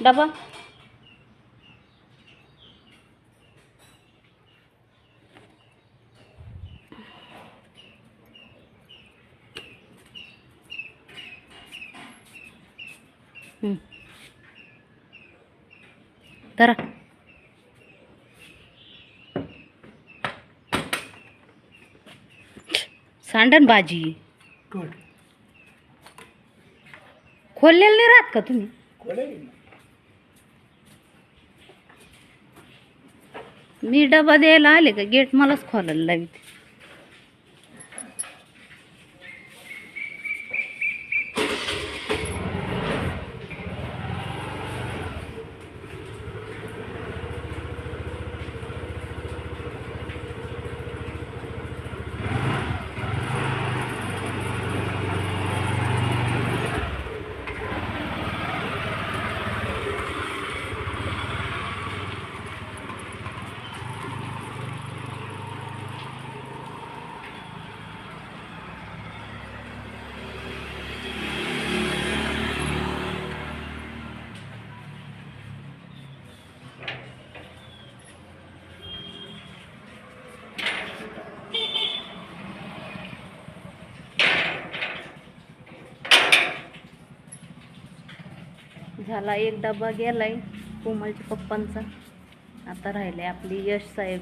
डबा धरा. सांडण भाजी खोललेलं नाही राहत का तुम्ही? मी डबा द्यायला आले का गेट मलाच खोलायला लावित. झाला एक डबा गेलाय कोमलच्या पप्पांचा. आता राहिले आपली यश साहेब.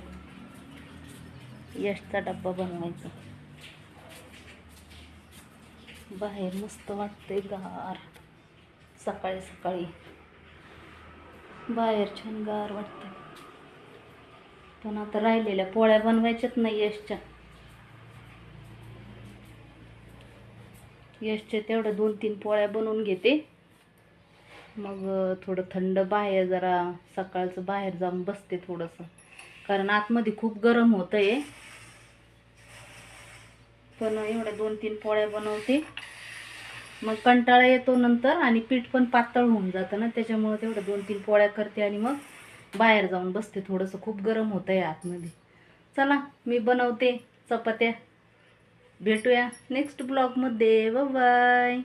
यशचा डब्बा बनवायचा. बाहेर मस्त वाटतंय गार. सकाळी सकाळी बाहेर छान गार वाटतंय. पण आता राहिलेल्या पोळ्या बनवायच्यात नाही यशच्या. यशच्या तेवढ्या 2-3 पोळ्या बनवून घेते. मग थोडं थंड बाहेर जरा सकाळचं बाहेर जाऊन बसते थोडंसं. कारण आतमध्ये खूप गरम होतंय. पण एवढ्या 2-3 पोळ्या बनवते. मग कंटाळा येतो नंतर आणि पीठ पण पातळ होऊन जातं ना, त्याच्यामुळे तेवढ्या 2-3 पोळ्या करते आणि मग बाहेर जाऊन बसते. थोडंसं खूप गरम होतंय आतमध्ये. चला मी बनवते चपात्या. भेटूया नेक्स्ट ब्लॉगमध्ये. Bye bye.